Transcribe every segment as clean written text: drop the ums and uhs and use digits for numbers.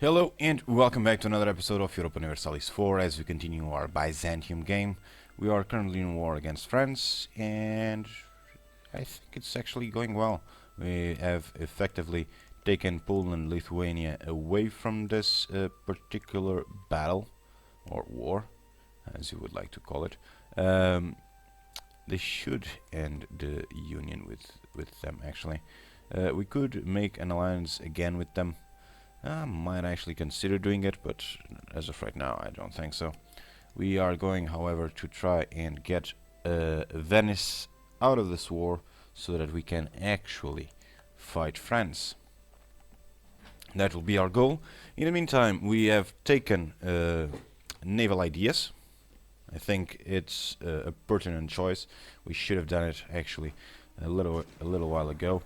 Hello and welcome back to another episode of Europa Universalis 4 as we continue our Byzantium game. We are currently in war against France and I think it's actually going well. We have effectively taken Poland and Lithuania away from this particular battle, or war, as you would like to call it. They should end the union with them actually. We could make an alliance again with them. I might actually consider doing it, but as of right now I don't think so. We are going, however, to try and get Venice out of this war so that we can actually fight France. That will be our goal. In the meantime, we have taken naval ideas. I think it's a pertinent choice. We should have done it actually a little while ago.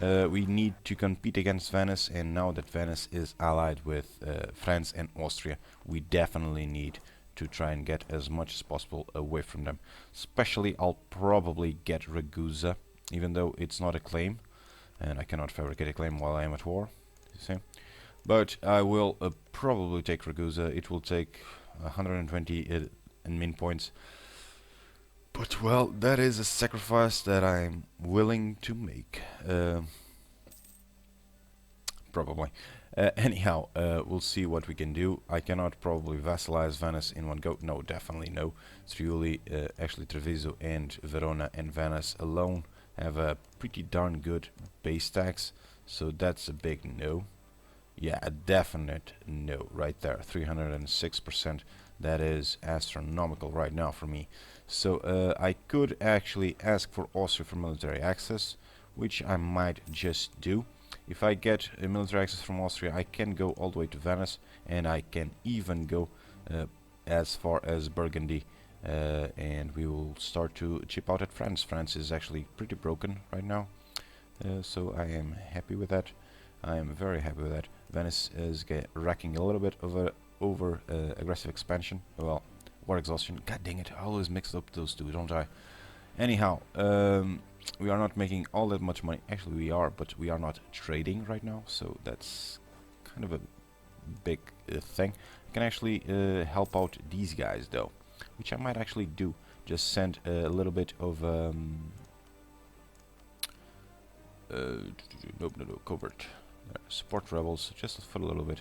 We need to compete against Venice, and now that Venice is allied with France and Austria, we definitely need to try and get as much as possible away from them. Especially, I'll probably get Ragusa, even though it's not a claim, and I cannot fabricate a claim while I am at war, you see. But I will probably take Ragusa. It will take 120 admin points. But, well, that is a sacrifice that I'm willing to make. Probably. Anyhow, we'll see what we can do. I cannot probably vassalize Venice in one go. No, definitely no. Friuli, actually Treviso and Verona and Venice alone have a pretty darn good base tax. So that's a big no. Yeah, a definite no right there. 306%. That is astronomical right now for me. So I could actually ask for Austria for military access, which I might just do. If I get a military access from Austria, I can go all the way to Venice, and I can even go as far as Burgundy, and we will start to chip out at France. France is actually pretty broken right now, so I am happy with that. I am very happy with that. Venice is racking a little bit of a aggressive expansion. Well, war exhaustion. God dang it! I always mix up those two, don't I? Anyhow, we are not making all that much money. Actually, we are, but we are not trading right now, so that's kind of a big thing. I can actually help out these guys, though, which I might actually do. Just send a little bit of no, covert. Support rebels, just for a little bit.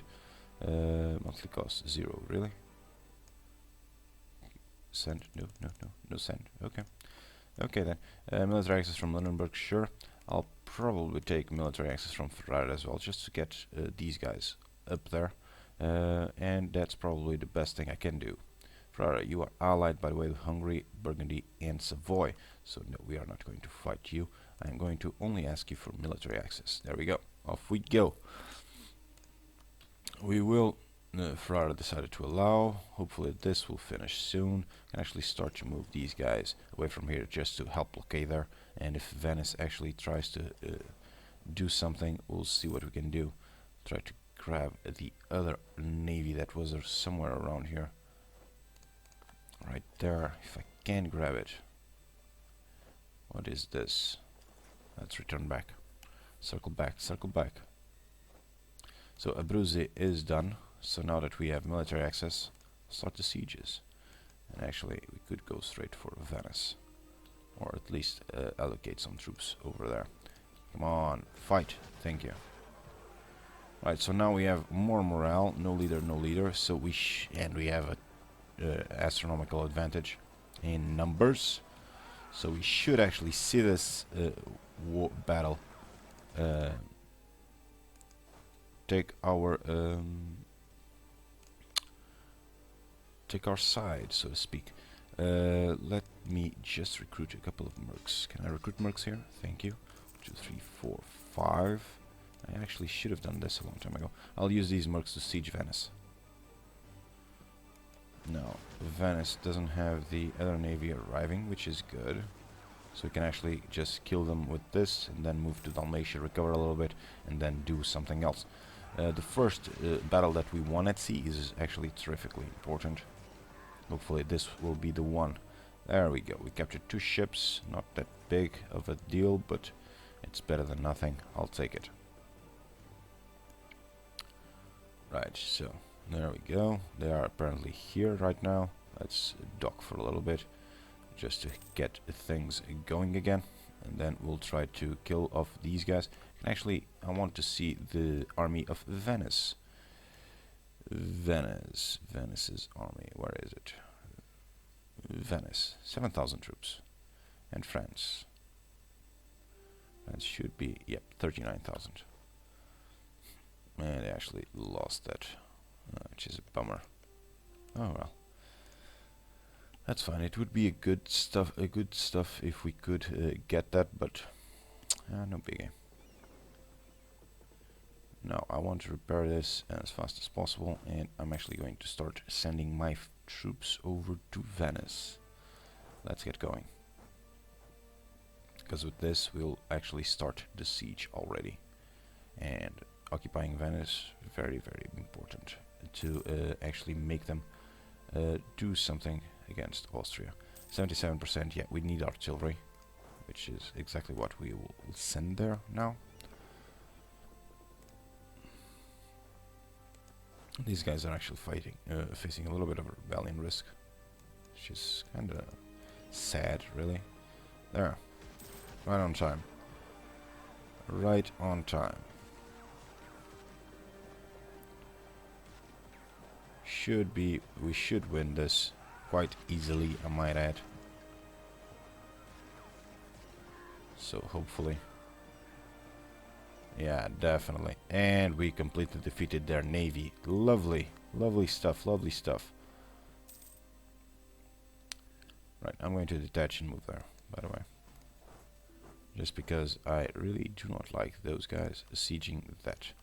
Monthly cost 0, really? Send? No send. Okay then. Military access from Lunenburg, sure. I'll probably take military access from Ferrara as well, just to get these guys up there. And that's probably the best thing I can do. Ferrara, you are allied, by the way, with Hungary, Burgundy, and Savoy. So no, we are not going to fight you. I am going to only ask you for military access. There we go. Off we go. We will. Ferrara decided to allow. Hopefully this will finish soon. Can actually start to move these guys away from here just to help blockade there. And if Venice actually tries to do something, we'll see what we can do. Try to grab the other navy that was somewhere around here. Right there, if I can grab it. What is this? Let's return back. Circle back, circle back. So Abruzzi is done. So now that we have military access, start the sieges. And actually, we could go straight for Venice. Or at least allocate some troops over there. Come on, fight. Thank you. Right, so now we have more morale. No leader, no leader. So we have a astronomical advantage in numbers. So we should actually see this battle take our side, so to speak. Let me just recruit a couple of mercs. Can I recruit mercs here? Thank you. 2, 3, 4, 5. I actually should have done this a long time ago. I'll use these mercs to siege Venice. No, Venice doesn't have the other navy arriving, which is good. So we can actually just kill them with this, and then move to Dalmatia, recover a little bit, and then do something else. The first battle that we won at sea is actually terrifically important. Hopefully this will be the one. There we go. We captured 2 ships. Not that big of a deal, but it's better than nothing. I'll take it. Right. so there we go. They are apparently here right now. Let's dock for a little bit, just to get things going again. And then we'll try to kill off these guys. And actually, I want to see the army of Venice. Venice's army, where is it? Venice, 7,000 troops. And France. France should be, yep, 39,000. And they actually lost that, which is a bummer. Oh well. That's fine. It would be a good stuff if we could get that, but no biggie. Now I want to repair this as fast as possible, and I'm actually going to start sending my troops over to Venice. Let's get going. Because with this we'll actually start the siege already. And occupying Venice, very, very important to actually make them do something against Austria. 77%, yeah, we need artillery, which is exactly what we will send there now. These guys are actually facing a little bit of a rebellion risk, which is kind of sad, really. There, right on time. Right on time. We should win this quite easily, I might add. So hopefully. Yeah, definitely. And we completely defeated their navy. Lovely. Lovely stuff, lovely stuff. Right, I'm going to detach and move there, by the way. Just because I really do not like those guys sieging that.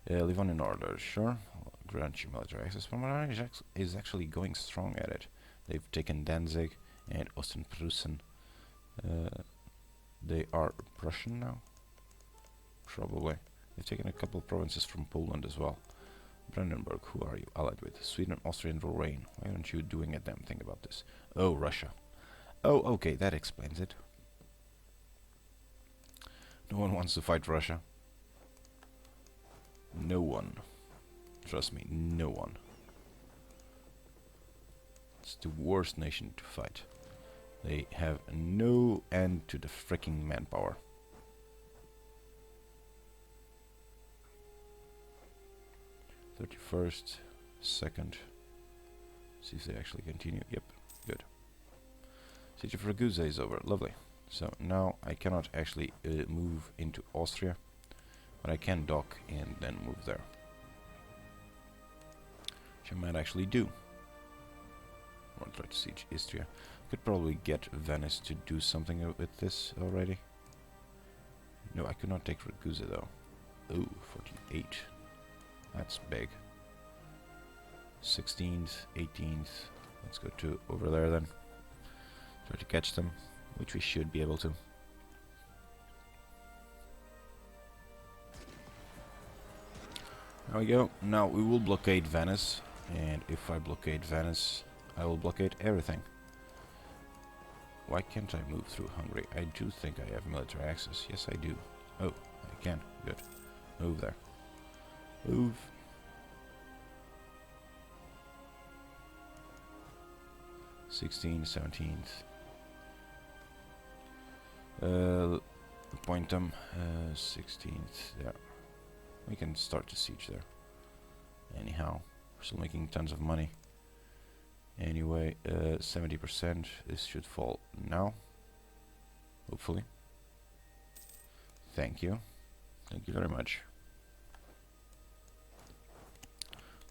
Live on in order, sure. Grant you military access. Pomerania is actually going strong at it. They've taken Danzig and Ostern-Prussen. They are Prussian now? Probably. They've taken a couple of provinces from Poland as well. Brandenburg, who are you allied with? Sweden, Austria and Lorraine. Why aren't you doing a damn thing about this? Oh, Russia. Oh, okay, that explains it. No one wants to fight Russia. No one. Trust me, no one. It's the worst nation to fight. They have no end to the freaking manpower. '31st, 2nd. See if they actually continue. Yep, good. Siege of Ragusa is over. Lovely. So now I cannot actually move into Austria, but I can dock and then move there. Which I might actually do. I want to try to siege Istria. Could probably get Venice to do something with this already. No, I could not take Ragusa though. Ooh, 48. That's big. 16th, 18th. Let's go to over there then. Try to catch them, which we should be able to. There we go. Now we will blockade Venice, and if I blockade Venice, I will blockade everything. Why can't I move through Hungary? I do think I have military access. Yes, I do. Oh, I can. Good. Move there. Move. '16th, 17th. Point them. 16th. Yeah. We can start the siege there. Anyhow, we're still making tons of money. Anyway, 70%. This should fall now. Hopefully. Thank you. Thank you very much.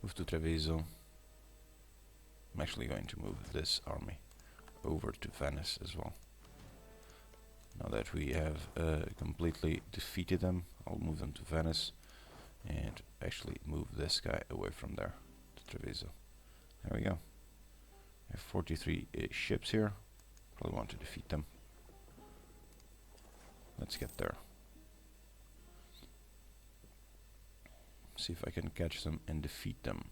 Move to Treviso. I'm actually going to move this army over to Venice as well. Now that we have completely defeated them, I'll move them to Venice and actually move this guy away from there to Treviso. There we go. I have 43 ships here. Probably want to defeat them. Let's get there. See if I can catch them and defeat them.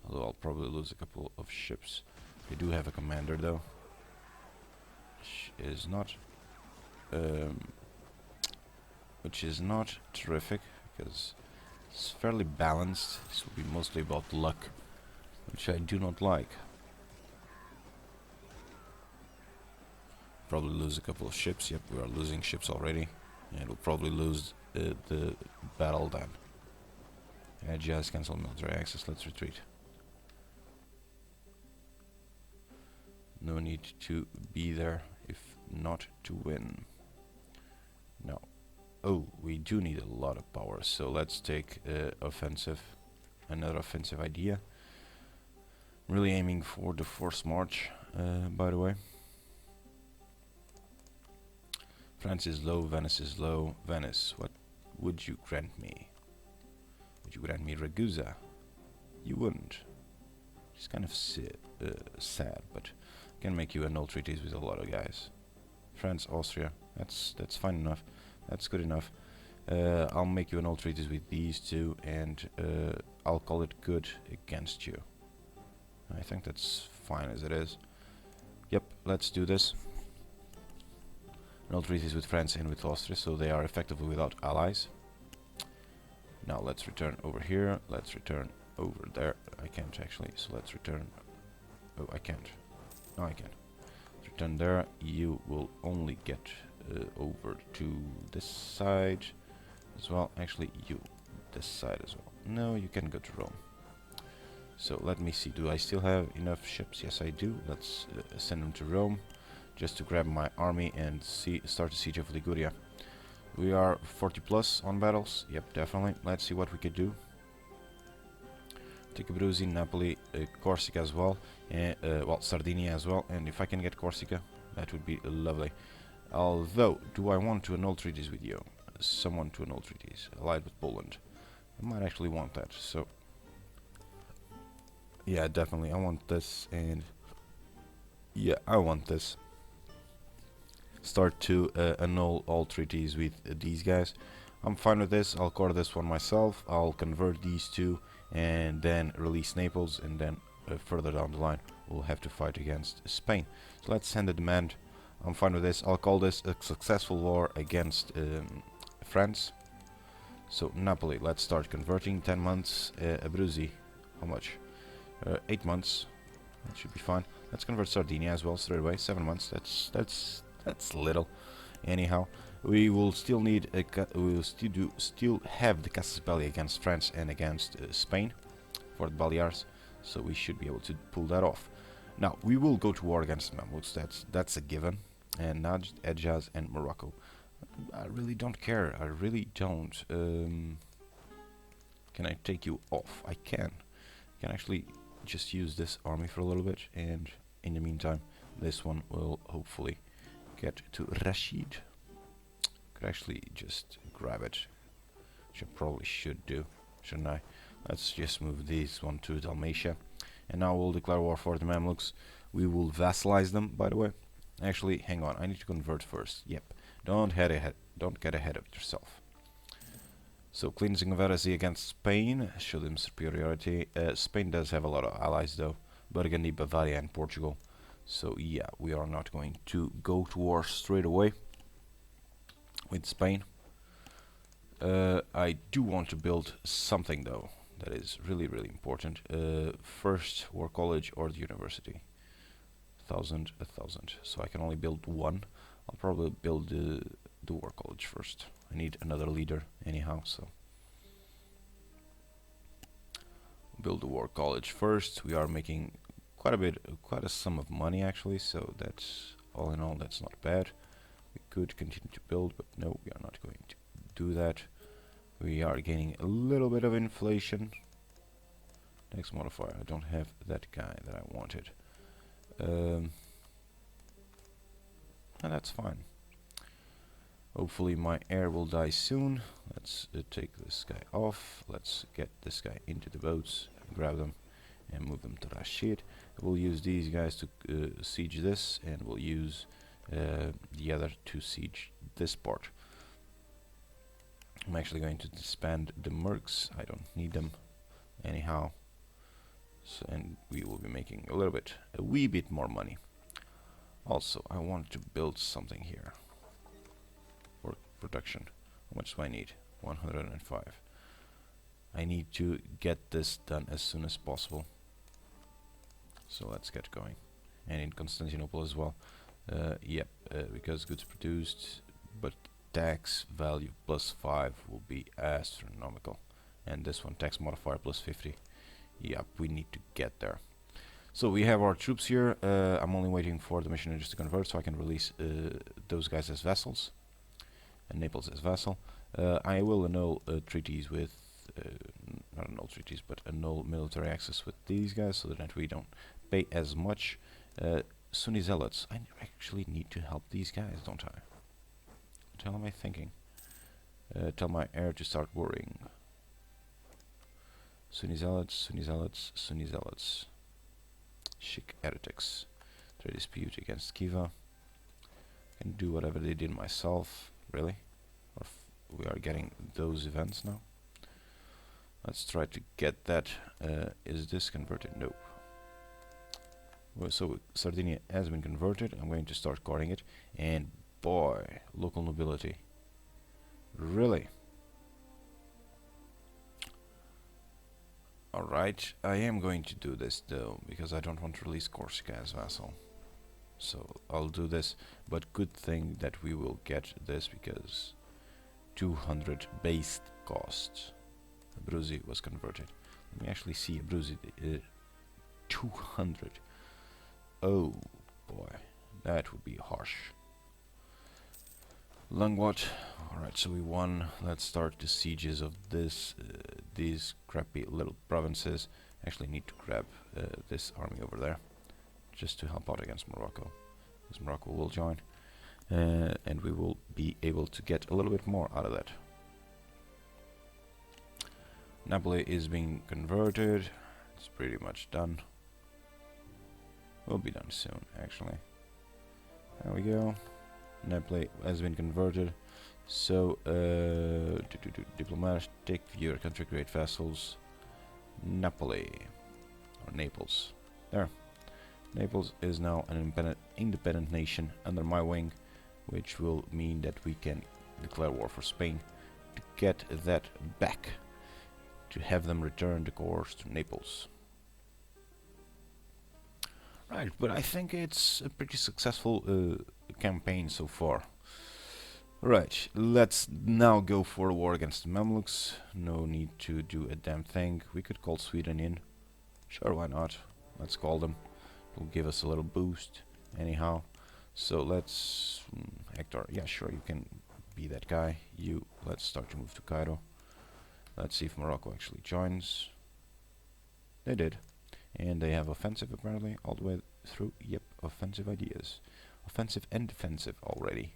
Although I'll probably lose a couple of ships. They do have a commander though, which is not terrific because It's fairly balanced. This will be mostly about luck, which I do not like. Probably lose a couple of ships. Yep, we are losing ships already. And we'll probably lose the battle then. Just cancel military access. Let's retreat. No need to be there if not to win. No. Oh, we do need a lot of power, so let's take offensive. Another offensive idea. Really aiming for the forced march, by the way. France is low, Venice is low. Venice, what would you grant me? Would you grant me Ragusa? You wouldn't. It's kind of sad, but I can make you annul treaties with a lot of guys. France, Austria, that's fine enough. That's good enough. I'll make you annul treaties with these two, and I'll call it good against you. I think that's fine as it is. Yep, let's do this. Annul treaties with France and with Austria, so they are effectively without allies. Now let's return over here. Let's return over there. I can't actually, so let's return. Oh, I can't. No, I can. Return there. You will only get over to this side as well. Actually, you this side as well. No, you can go to Rome. So let me see. Do I still have enough ships? Yes, I do. Let's send them to Rome, just to grab my army and start the siege of Liguria. We are 40 plus on battles. Yep, definitely. Let's see what we could do. Take Abruzzi, Napoli, Corsica as well, and well, Sardinia as well. And if I can get Corsica, that would be lovely. Although, do I want to annul treaties with you? Someone to annul treaties, allied with Poland. I might actually want that. So, yeah, definitely, I want this, and yeah, I want this. Start to annul all treaties with these guys. I'm fine with this. I'll core this one myself. I'll convert these two and then release Naples, and then further down the line we'll have to fight against Spain. So let's send a demand. I'm fine with this. I'll call this a successful war against France. So Napoli, let's start converting. 10 months. Abruzzi, how much? 8 months. That should be fine. Let's convert Sardinia as well straight away. 7 months. That's little. Anyhow, we will still need we will still have the casus belli against France and against Spain for the Balears, so we should be able to pull that off. Now we will go to war against Mamluks. That's a given. And Najd, Hejaz, and Morocco. I really don't care. I really don't. Can I take you off? I can. I can actually just use this army for a little bit, and in the meantime, this one will hopefully get to Rashid. Could actually just grab it, which I probably should do, shouldn't I? Let's just move this one to Dalmatia, and now we'll declare war for the Mamluks. We will vassalize them, by the way. Actually, hang on, I need to convert first. Yep, don't get ahead of yourself. So cleansing of heresy against Spain, show them superiority. Spain does have a lot of allies though, Burgundy, Bavaria, and Portugal. So yeah, we are not going to go to war straight away with Spain. I do want to build something though that is really important. First, War College or the University. 1,000. So I can only build one. I'll probably build the War College first. I need another leader anyhow, so build the War College first. We are making quite a sum of money actually, so that's all in all, that's not bad. We could continue to build, but no, we are not going to do that. We are gaining a little bit of inflation. Next modifier, I don't have that guy that I wanted. And that's fine. Hopefully my heir will die soon. Let's take this guy off. Let's get this guy into the boats, grab them, and move them to Rashid. We'll use these guys to siege this, and we'll use the other to siege this part. I'm actually going to disband the mercs. I don't need them anyhow. So, and we will be making a wee bit more money. Also, I want to build something here. For production. How much do I need? 105. I need to get this done as soon as possible. So let's get going. And in Constantinople as well. Yep, because goods produced, but tax value +5 will be astronomical. And this one, tax modifier +50. Yep, we need to get there. So we have our troops here. I'm only waiting for the missionaries to convert so I can release those guys as vassals. And Naples as vassal. I will annul treaties with, not annul treaties, but annul military access with these guys so that we don't pay as much. Sunni zealots. I actually need to help these guys, don't I? What the hell am I thinking? Tell my heir to start worrying. Sunni zealots, Sunni zealots, Sunni zealots. Sheikh heretics. Trade dispute against Kiva. Can do whatever they did myself. Really? Or we are getting those events now. Let's try to get that. Is this converted? Nope. Well, so Sardinia has been converted. I'm going to start guarding it. And boy, local nobility. Really? Alright, I am going to do this though, because I don't want to release Corsica as vassal. So I'll do this, but good thing that we will get this because 200 base cost. Abruzzi was converted. Let me actually see Abruzzi. 200. Oh boy, that would be harsh. Langwat. Alright, so we won. Let's start the sieges of these crappy little provinces. Actually need to grab this army over there just to help out against Morocco, because Morocco will join, and we will be able to get a little bit more out of that. Napoli is being converted. It's pretty much done. Will be done soon, actually. There we go. Napoli has been converted. So, diplomatic viewer country great vassals. Napoli or Naples. There. Naples is now an independent nation under my wing, which will mean that we can declare war for Spain to get that back, to have them return the course to Naples. Right, but I think it's a pretty successful campaign so far. Right, let's now go for a war against the Mamluks. No need to do a damn thing. We could call Sweden in. Sure, why not? Let's call them. It'll give us a little boost anyhow. So let's Hector, yeah sure, you can be that guy. Let's start to move to Cairo. Let's see if Morocco actually joins. They did. And they have offensive apparently all the way through. Yep, offensive ideas. Offensive and defensive already.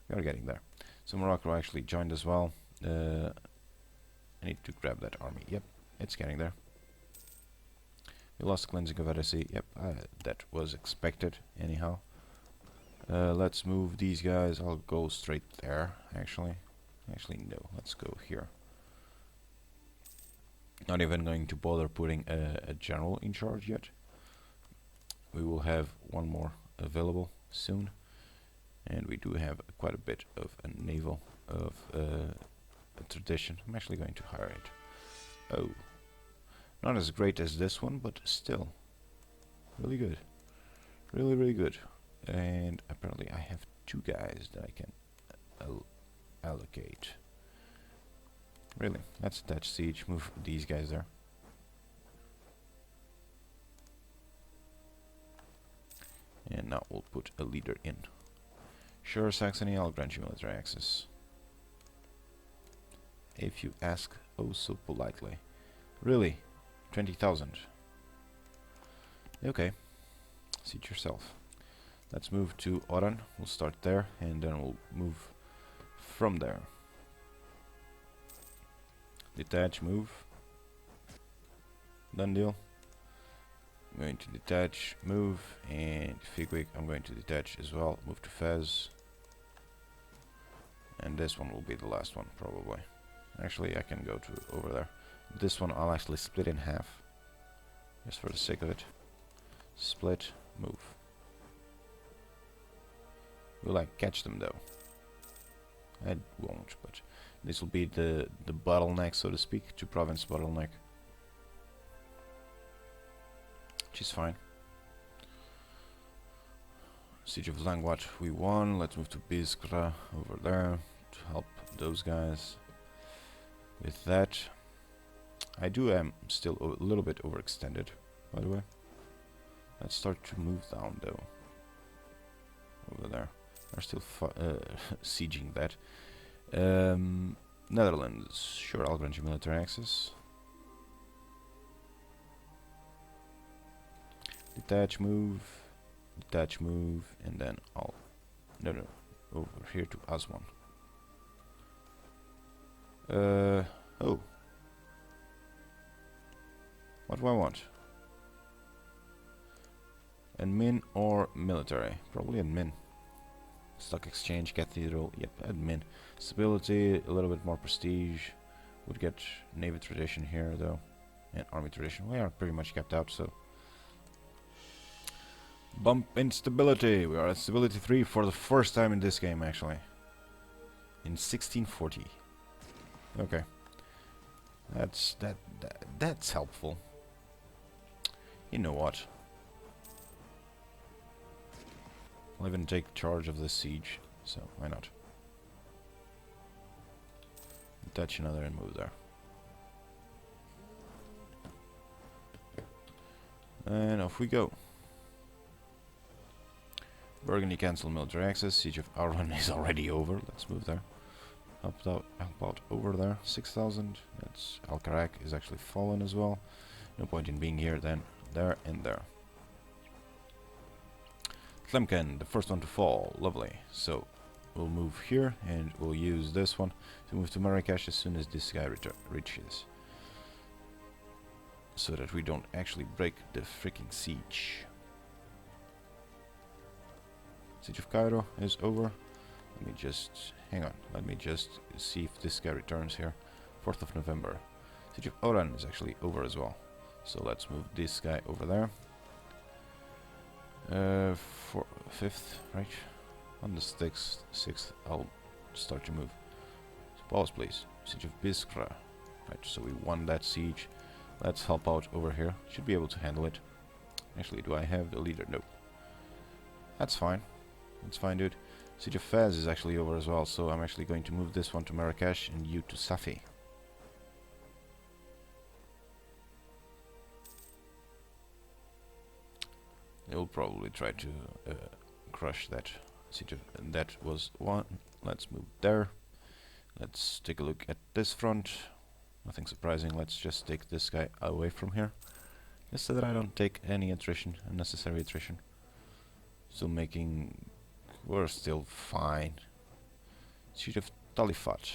We are getting there. So Morocco actually joined as well. I need to grab that army. Yep, it's getting there. We lost cleansing of heresy. Yep, that was expected anyhow. Let's move these guys. I'll go straight there actually. Actually no, let's go here. Not even going to bother putting a general in charge yet. We will have one more available soon. And we do have quite a bit of a naval of a tradition. I'm actually going to hire it. Oh. Not as great as this one, but still. Really good. Really, really good. And apparently I have two guys that I can allocate. Really, let's attach siege, move these guys there. And now we'll put a leader in. Sure, Saxony, I'll grant you military access. If you ask oh so politely. Really? 20,000. Okay. Siege yourself. Let's move to Oran. We'll start there and then we'll move from there. Detach, move. Done deal. I'm going to detach, move, and Figwig I'm going to detach as well. Move to Fez. And this one will be the last one, probably. Actually, I can go to over there. This one I'll actually split in half. Just for the sake of it. Split, move. Will I catch them though? I won't, but This will be the bottleneck, so to speak, two province bottleneck, which is fine. Siege of Langwat we won. Let's move to Biskra over there to help those guys with that. I am still a little bit overextended, by the way. Let's start to move down though. Over there. They're still sieging that. Netherlands. Sure, I'll grant you military access. Detach, move, and then I'll... No, over here to Aswan. Oh. What do I want? Admin or military? Probably admin. Stock exchange, cathedral, yep, admin. Stability, a little bit more prestige. Would get navy tradition here though. And army tradition. We are pretty much kept out, so. Bump in stability. We are at stability 3 for the first time in this game actually. In 1640. Okay. That's helpful. You know what? I'll even take charge of this siege, so why not? Touch another and move there. And off we go. Burgundy cancel military access. Siege of Arran is already over. Let's move there. Help out over there. 6,000. That's Alcarak is actually fallen as well. No point in being here then. There and there. Tlemcen, the first one to fall. Lovely. So we'll move here and we'll use this one to move to Marrakesh as soon as this guy reaches. So that we don't actually break the freaking siege. Siege of Cairo is over. Let me just hang on. Let me just see if this guy returns here. 4th of November. Siege of Oran is actually over as well. So let's move this guy over there. 5th, right? On the 6th, I'll start to move. So pause, please. Siege of Biskra. Right, so we won that siege. Let's help out over here. Should be able to handle it. Actually, do I have the leader? Nope. That's fine. That's fine, dude. Siege of Fez is actually over as well, so I'm actually going to move this one to Marrakesh and you to Safi. They will probably try to crush that siege of, and that was one. Let's move there. Let's take a look at this front. Nothing surprising. Let's just take this guy away from here, just so that I don't take any attrition, unnecessary attrition. Still making... We're still fine. Siege of Talifat.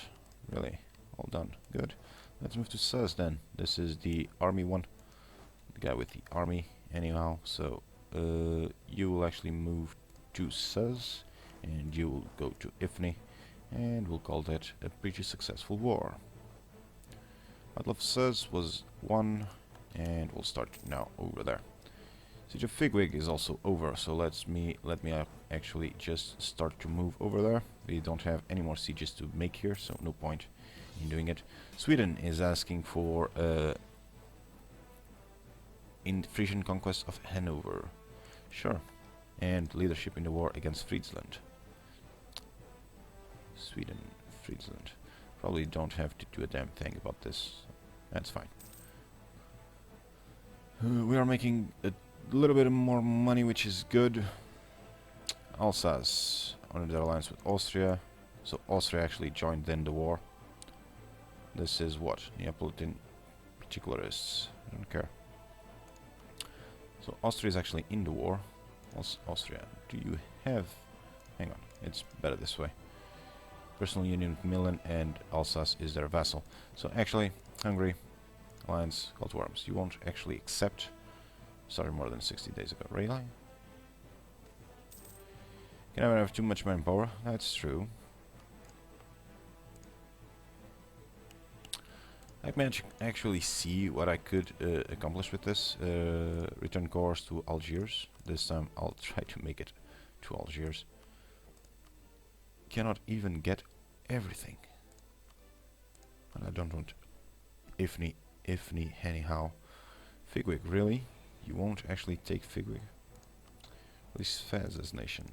Really? All done. Good. Let's move to Suz then. This is the army one. The guy with the army anyhow. So you will actually move to Suz and you will go to Ifni and we'll call that a pretty successful war. Battle of Suz was won and we'll start now over there. Siege of Figwig is also over, so let me actually just start to move over there. We don't have any more sieges to make here, so no point in doing it. Sweden is asking for in Frisian conquest of Hanover. Sure. And leadership in the war against Friesland. Sweden, Friesland. Probably don't have to do a damn thing about this. That's fine. We are making a little bit more money, which is good. Alsace under the alliance with Austria, so Austria actually joined in the war. This is what? Neapolitan particularists. I don't care. So Austria is actually in the war. Austria, do you have... Hang on, it's better this way. Personal union with Milan and Alsace is their vassal. So actually, Hungary, alliance, call to arms. You won't actually accept. Started more than 60 days ago. Really? Can I have too much manpower? That's true. I can actually see what I could accomplish with this. Return course to Algiers. This time I'll try to make it to Algiers. Cannot even get everything. And I don't want Ifni anyhow. Figwig, really? You won't actually take Figwig? This Fez's nation.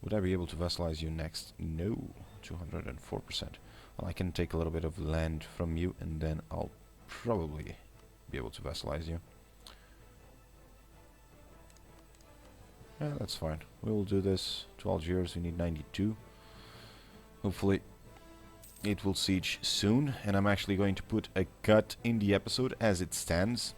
Would I be able to vassalize you next? No. 204%. Well, I can take a little bit of land from you and then I'll probably be able to vassalize you. Yeah, that's fine. We'll do this to Algiers. We need 92. Hopefully it will siege soon, and I'm actually going to put a cut in the episode as it stands.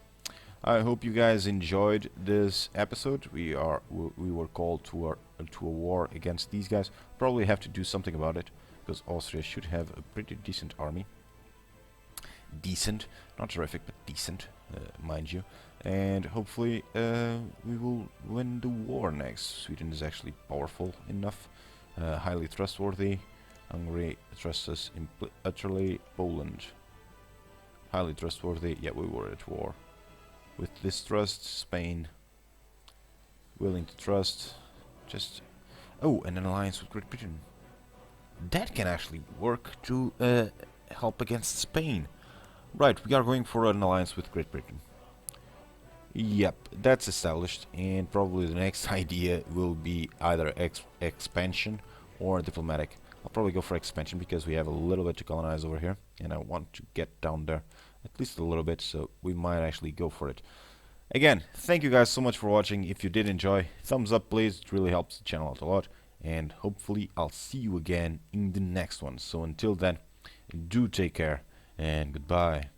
I hope you guys enjoyed this episode. We were called to a war against these guys. Probably have to do something about it because Austria should have a pretty decent army. Decent, not terrific, but decent, mind you. And hopefully we will win the war next. Sweden is actually powerful enough, highly trustworthy. Hungary trusts us utterly. Poland, highly trustworthy. Yeah, we were at war. With distrust, Spain, willing to trust. Just an alliance with Great Britain. That can actually work to help against Spain. Right, we are going for an alliance with Great Britain. Yep, that's established, and probably the next idea will be either expansion or diplomatic. I'll probably go for expansion because we have a little bit to colonize over here, and I want to get down there at least a little bit, so we might actually go for it. Again, thank you guys so much for watching. If you did enjoy, thumbs up please, it really helps the channel out a lot, and hopefully I'll see you again in the next one. So until then, do take care, and goodbye.